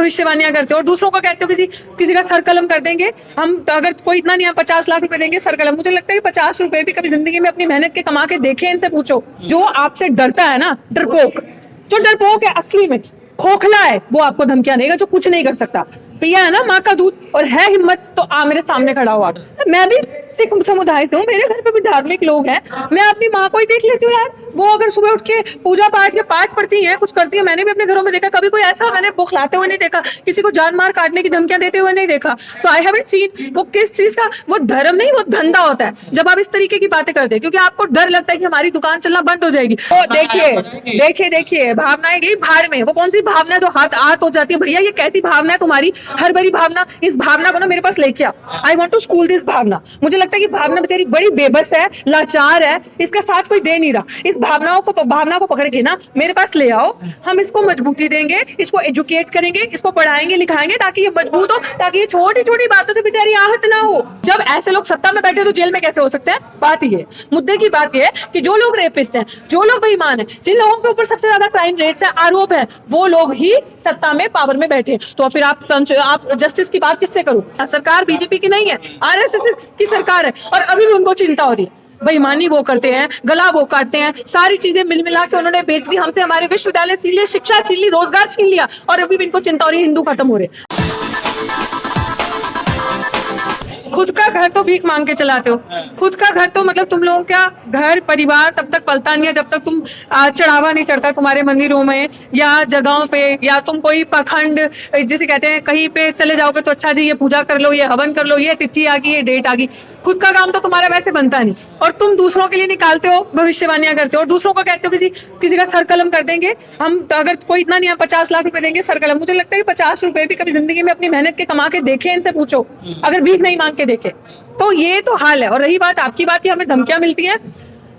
भविष्यवाणियां करते हो और दूसरों को कहते हो किसी का सर कलम कर देंगे हम। तो अगर कोई इतना नहीं, हम 50 लाख रुपए देंगे सर कलम। मुझे लगता है कि 50 रुपए भी कभी जिंदगी में अपनी मेहनत के कमा के देखे। इनसे पूछो, जो आपसे डरता है ना, डरपोक, जो डरपोक है असली में खोखला है, वो आपको धमकियां देगा जो कुछ नहीं कर सकता। पिया है ना माँ का दूध और है हिम्मत तो मेरे सामने खड़ा हुआ। मैं भी सिख समुदाय से हूँ, मेरे घर पे भी धार्मिक लोग हैं। मैं अपनी माँ को ही देख लेती हूँ यार, वो अगर सुबह उठ के पूजा पाठ के पाठ पढ़ती है, कुछ करती है। मैंने भी अपने घरों में देखा, कभी कोई ऐसा मैंने बौखलाते हुए नहीं देखा, किसी को जान मार काटने की धमकियां देते हुए नहीं देखा। सो आई हैवंट सीन वो किस चीज का, वो धर्म नहीं, वो धंधा होता है जब आप इस तरीके की बातें करते हैं, क्योंकि आपको डर लगता है कि हमारी दुकान चलना बंद हो जाएगी। तो देखिए भावनाएं गई भाड़ में। वो कौन सी भावना जो हाथ हो जाती है? भैया ये कैसी भावना है तुम्हारी, हर बड़ी भावना? इस भावना को ना मेरे पास लेके आओ। I want to school this भावना। मुझे लगता है कि भावना बेचारी बड़ी बेबस है, लाचार है, इसका साथ कोई दे नहीं रहा। इस भावना को पकड़ के ना मेरे पास ले आओ, हम इसको मजबूती देंगे, इसको एजुकेट करेंगे, इसको पढ़ाएंगे लिखाएंगे ताकि ये मजबूत हो, ताकि ये छोटी छोटी बातों से बेचारी आहत ना हो। जब ऐसे लोग सत्ता में बैठे तो जेल में कैसे हो सकते हैं? बात ये मुद्दे की बात ये है कि जो लोग रेपिस्ट हैं, जो लोग बेईमान हैं, जिन लोगों के ऊपर सबसे ज्यादा क्राइम रेट्स है, आरोप है, वो लोग ही सत्ता में पावर में बैठे। तो फिर आप जस्टिस की बात किससे करो? सरकार बीजेपी की नहीं है, आरएसएस की सरकार है और अभी भी उनको चिंता हो रही है। बेईमानी वो करते हैं, गला वो काटते हैं, सारी चीजें मिल मिला के उन्होंने बेच दी हमसे, हमारे विश्वविद्यालय छीन लिए, शिक्षा छीन ली, रोजगार छीन लिया और अभी भी इनको चिंता हो रही है हिंदू खत्म हो रहे। खुद का घर तो भीख मांग के चलाते हो। खुद का घर तो मतलब तुम लोगों का घर परिवार तब तक पलता नहीं है जब तक तुम चढ़ावा नहीं चढ़ता तुम्हारे मंदिरों में या जगहों पे, या तुम कोई पाखंड जिसे कहते हैं कहीं पे चले जाओगे तो अच्छा जी ये पूजा कर लो, ये हवन कर लो, ये तिथि आ गई, ये डेट आ गई। खुद का काम तो तुम्हारा वैसे बनता नहीं और तुम दूसरों के लिए निकालते हो, भविष्यवाणियां करते हो और दूसरों को कहते हो किसी का सर कलम कर देंगे हम। तो अगर कोई इतना नहीं, हम 50 लाख रुपए देंगे सर कलम। मुझे लगता है कि 50 रुपए भी कभी जिंदगी में अपनी मेहनत के कमा के देखे। इनसे पूछो, अगर भीख नहीं मांग के देखे। तो ये तो हाल है। और रही बात आपकी बात की हमें धमकियां मिलती हैं,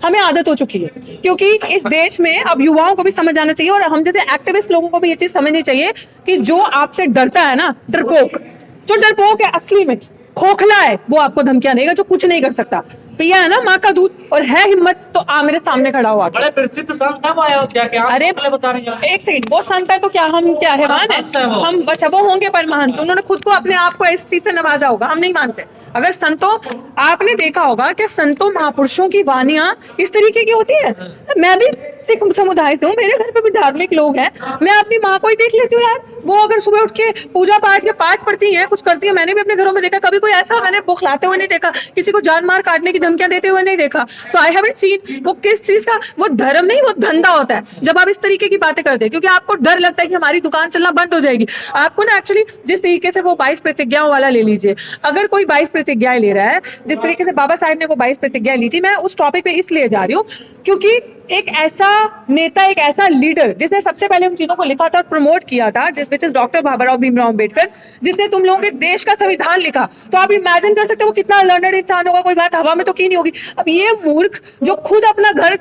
हमें आदत हो चुकी है, क्योंकि इस देश में अब युवाओं को भी समझ आना चाहिए और हम जैसे एक्टिविस्ट लोगों को भी ये चीज समझनी चाहिए कि जो आपसे डरता है ना, डरपोक, जो डरपोक है असली में खोखला है, वो आपको धमकियां देगा जो कुछ नहीं कर सकता। पिया है ना माँ का दूध और है हिम्मत तो मेरे सामने खड़ा हुआ। बड़े प्रसिद्ध संत है वो अयोध्या के, अरे बता रही हैं। एक सेकंड, वो संत है तो क्या हम क्या हैवान है? हम अच्छा वो होंगे परमहंस, उन्होंने खुद को अपने आप को इस चीज से नवाजा होगा, हम नहीं मानते। अगर संतों, आपने देखा होगा कि संतों महापुरुषों की वानियां इस तरीके की होती है। मैं भी सिख समुदाय से हूँ, मेरे घर पे भी धार्मिक लोग हैं। मैं अपनी माँ को ही देख लेती हूँ यार, वो अगर सुबह उठ के पूजा पाठ के पाठ पढ़ती है, कुछ करती है। मैंने भी अपने घरों में देखा, कभी कोई ऐसा मैंने बौखलाते हुए नहीं देखा, किसी को जान मार काटने की धमकियां देते हुए नहीं देखा। सो आई हैवंट सीन वो किस चीज का, वो धर्म नहीं, वो धंधा होता है जब आप इस तरीके की बातें करते हैं, क्योंकि आपको डर लगता है कि हमारी दुकान चलना बंद हो जाएगी। आपको ना एक्चुअली जिस तरीके से वो 22 प्रतिज्ञाओं वाला ले लीजिए, अगर कोई 22 प्रतिज्ञाएं ले रहा है, जिस तरीके से बाबा साहब ने वो 22 प्रतिज्ञाएं ली थी, मैं उस टॉपिक पे इसलिए जा रही हूँ क्योंकि एक ऐसा नेता, एक ऐसा लीडर जिसने सबसे पहले उन चीजों को लिखा था और प्रमोट किया था, जिस डॉक्टर बाबा भीमराव अम्बेडकर, जिसने तुम लोगों के देश का संविधान लिखा। तो आप इमेजिन कर सकते हो वो कितना लर्नड इंसान होगा, कोई बात हवा में तो की नहीं होगी। अब ये मूर्ख जो खुद अपना घर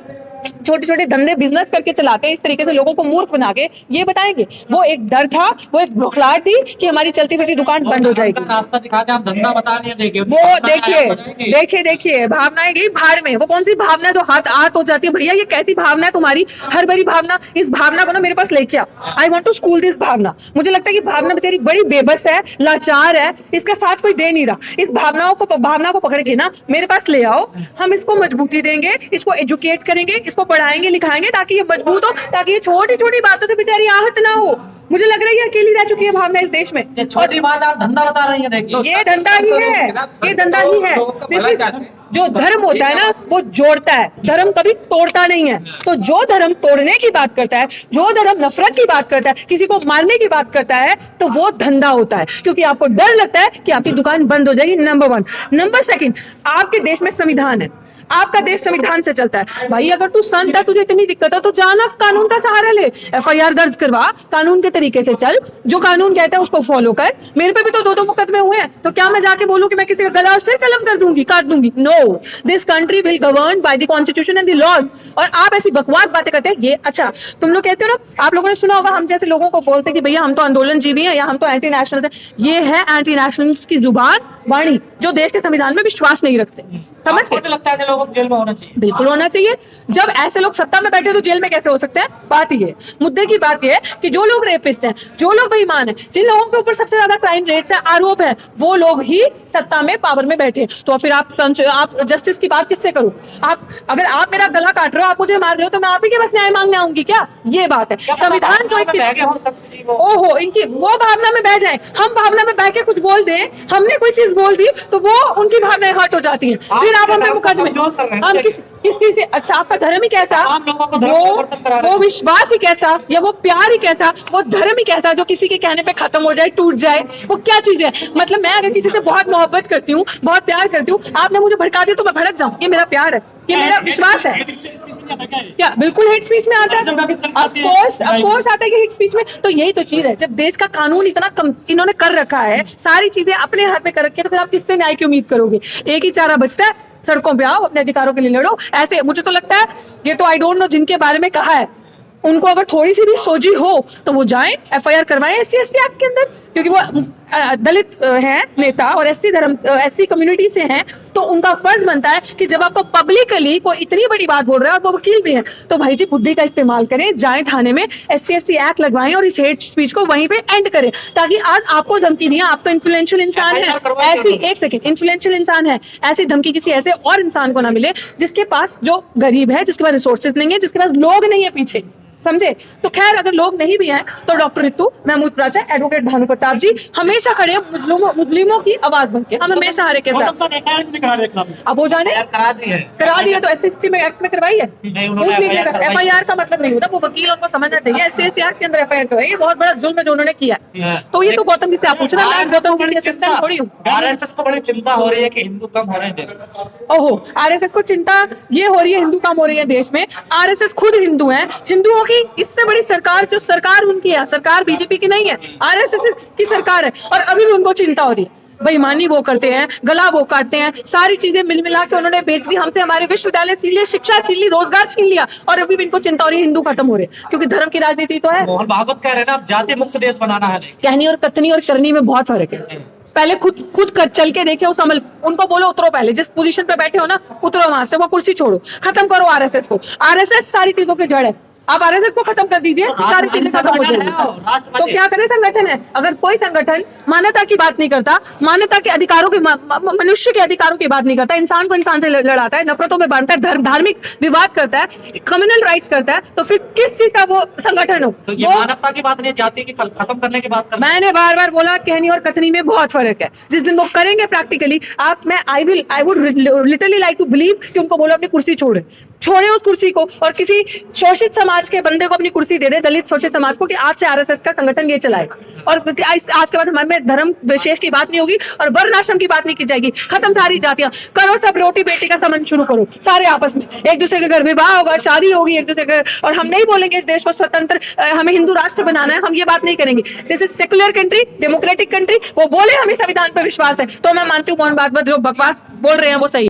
छोटे छोटे धंधे बिजनेस करके चलाते हैं, इस तरीके से लोगों को मूर्ख बना के ये बताएंगे। वो एक डर था, वो एक बौखलाहट थी कि हमारी चलती फिरती दुकान बंद हो जाएगी। रास्ता दिखा के आप धंधा बता रही हैं, देखिए वो देखिए भावनाएं गई भाड़ में। वो कौन सी भावना जो हाथ हो जाती है? भैया ये कैसी भावना है तुम्हारी, हर बड़ी भावना? इस भावना को ना मेरे पास लेके आओ। I want to school this भावना। मुझे लगता है कि भावना बेचारी बड़ी बेबस है, लाचार है, इसका साथ कोई दे नहीं रहा। इस भावना को पकड़ के ना मेरे पास ले आओ, हम इसको मजबूती देंगे, इसको एजुकेट करेंगे, इसको पढ़ाएंगे लिखाएंगे ताकि ये मजबूत हो, ताकि ये छोटी छोटी बातों से बेचारी आहत ना हो। मुझे लग रहा है ये अकेली रह चुकी है भावना इस देश में। छोटी बात आप धंधा बता रही हैं, देखिए ये धंधा ही है, ये धंधा ही है। जो धर्म होता है ना वो जोड़ता है, धर्म कभी तोड़ता नहीं है। तो जो धर्म तोड़ने की बात करता है, जो धर्म नफरत की बात करता है, किसी को मारने की बात करता है, तो वो धंधा होता है, क्योंकि आपको डर लगता है कि आपकी दुकान बंद हो जाएगी। नंबर 1। नंबर 2, आपके देश में संविधान है, आपका देश संविधान से चलता है। भाई अगर तू संत है, तुझे इतनी दिक्कत है तो जाना कानून का सहारा ले, FIR दर्ज करवा, कानून के तरीके से चल, जो कानून कहता है उसको फॉलो कर। मेरे पे भी तो 2 मुकदमे हुए हैं, तो क्या मैं जाके बोलूं कि मैं किसी का गला और सिर कलम कर दूंगी, काट दूंगी? No, this country will govern by the constitution and the laws. और आप ऐसी बकवास बातें करते हैं। ये अच्छा, तुम लोग कहते हो ना, आप लोगों ने सुना होगा हम जैसे लोगों को बोलते हैं कि भैया हम तो आंदोलन जीवी हैं या हम तो एंटी नेशनल हैं। ये है एंटी नेशनल की जुबान वाणी, जो देश के संविधान में विश्वास नहीं रखते। समझ के लगता है लोग जेल में होना चाहिए। बिल्कुल होना चाहिए। जब ऐसे लोग सत्ता में बैठे तो जेल में कैसे हो सकते हैं? बात ये है, मुद्दे की बात ये है कि जो लोग रेपिस्ट हैं, जो लोग बेईमान हैं, जिन लोगों के ऊपर सबसे ज्यादा क्राइम रेट्स है, आरोप है, वो लोग ही सत्ता में पावर में बैठे हैं। तो फिर आप जस्टिस की बात किससे करूं? अगर आप मेरा गला काट रहे हो, आप मुझे मार रहे हो, तो मैं आप ही के पास न्याय मांगने आऊंगी क्या? ये बात है। संविधान जो ओहो, इनकी वो भावना में बह जाए, हम भावना में बह के कुछ बोल दें, हमने कोई चीज बोल दी तो वो उनकी भावनाएं हर्ट हो जाती हैं, फिर आप हमें मुकदमे, हम किसी से, अच्छा आपका धर्म ही कैसा, वो विश्वास ही कैसा, या वो प्यार ही कैसा, वो धर्म ही कैसा जो किसी के कहने पे खत्म हो जाए, टूट जाए, वो क्या चीज है? मतलब मैं अगर किसी से बहुत मोहब्बत करती हूँ, बहुत प्यार करती हूँ, आपने मुझे भड़का दिया तो मैं भड़क जाऊँ, ये मेरा प्यार है, ये मेरा विश्वास है। क्या बिल्कुल हेट स्पीच में आता है? ऑफ कोर्स आता है कि हेट स्पीच में। तो यही तो चीज है, जब देश का कानून इतना कम इन्होंने कर रखा है, सारी चीजें अपने हाथ में कर रखी है, तो फिर आप किससे न्याय की उम्मीद करोगे? एक ही चारा बचता है, सड़कों पे आओ, अपने अधिकारों के लिए लड़ो। ऐसे मुझे तो लगता है, ये तो आई डोंट नो जिनके बारे में कहा है, उनको अगर थोड़ी सी भी सोची हो तो वो जाएं, एफआईआर करवाएं SC/ST एक्ट के अंदर, क्योंकि वो दलित हैं नेता और SC कम्युनिटी से हैं, तो उनका फर्ज बनता है कि जब आपको पब्लिकली कोई इतनी बड़ी बात बोल रहा है और वो वकील भी हैं, तो भाई जी बुद्धि का इस्तेमाल करें, जाएं थाने में, SC/ST एक्ट लगवाएं और इस हेट स्पीच को वहीं पे एंड करें, ताकि आज आपको धमकी दिया, आप तो इन्फ्लुएंशियल इंसान है, ऐसी एक सेकंड इन्फ्लुएंशियल इंसान है, ऐसी धमकी किसी ऐसे और इंसान को ना मिले जिसके पास, जो गरीब है, जिसके पास रिसोर्सेज नहीं है, जिसके पास लोग नहीं है पीछे, समझे? तो खैर, अगर लोग नहीं भी हैं तो डॉक्टर रितु, महमूद प्राचा, एडवोकेट भानु प्रताप जी हमेशा खड़े हैं मुस्लिमों की आवाज बनके, हम हमेशा हर एक के साथ। अब वो जाने करा दिया तो SC/ST में एक्ट में करवाई है, पूछ लीजिएगा। FIR का मतलब नहीं होता, वो वकील उनको समझना चाहिए, SC/ST एक्ट के अंदर FIR करवाई, ये बहुत बड़ा जुल्म है जो उन्होंने किया है। तो ये तो गौतम जी से आप पूछ रहे हैं, मैं गौतम जी की असिस्टेंट थोड़ी हूँ। RSS को बड़ी चिंता हो रही है कि हिंदू कम हो रहे हैं देश में। ओहो, RSS को चिंता ये हो रही है हिंदू कम हो रही है देश में? RSS खुद हिंदू है, हिंदुओं की इससे बड़ी सरकार, जो सरकार उनकी है, सरकार बीजेपी की नहीं है, RSS की सरकार है, और अभी भी उनको चिंता हो रही है। बेईमानी वो करते हैं, गला वो काटते हैं, सारी चीजें मिल मिला के उन्होंने बेच दी, हमसे हमारे विश्वविद्यालय छीन लिए, शिक्षा छीन ली, रोजगार छीन लिया, और अभी भी इनको चिंता हो रही है हिंदू खत्म हो रहे, क्योंकि धर्म की राजनीति तो है। मोहन भागवत कह रहे हैं ना, अब जाति मुक्त देश बनाना है। कहनी और कथनी और करनी में बहुत फर्क है। पहले खुद कर चल के देखे, उस अमल, उनको बोलो उतरो, पहले जिस पोजीशन पे बैठे हो ना, उतरो वहां से, वो कुर्सी छोड़ो, खत्म करो RSS को। RSS सारी चीजों की जड़ है, आप RSS को खत्म कर दीजिए, सारी चीजें खत्म हो जाएंगी। तो क्या करे संगठन है? अगर कोई संगठन मानवता की बात नहीं करता, मानवता के अधिकारों की, मनुष्य के अधिकारों की बात नहीं करता, इंसान को इंसान से लड़ाता है, नफरतों में बांटता है, धार्मिक विवाद करता है, कम्युनल राइट्स करता है, तो फिर किस चीज का वो संगठन हो? तो ये मानवता की बात नहीं, जाति की खत्म करने की बात कर। मैंने बार बार बोला, कहनी और कथनी में बहुत फर्क है। जिस दिन वो करेंगे practically, I would literally like to believe कि उनको बोलो अपनी कुर्सी छोड़े उस कुर्सी को, और किसी शोषित समाज के बंदे को अपनी कुर्सी दे दे, दलित शोषित समाज को, कि आज से RSS का संगठन ये चलाएगा, और आज के बाद हमारे में धर्म विशेष की बात नहीं होगी और वर्णाश्रम की बात नहीं की जाएगी, खत्म सारी जातियां, करो सब रोटी बेटी का संबंध शुरू करो, सारे आपस में, एक दूसरे के घर विवाह होगा, शादी होगी एक दूसरे के घर, और हम नहीं बोलेंगे इस देश को स्वतंत्र, हमें हिंदू राष्ट्र बनाना है, हम ये बात नहीं करेंगे। This is secular country, democratic country, वो बोले हमें संविधान पर विश्वास है, तो मैं मानती हूँ मोहन भागवत जो बकवास बोल रहे हैं वो सही।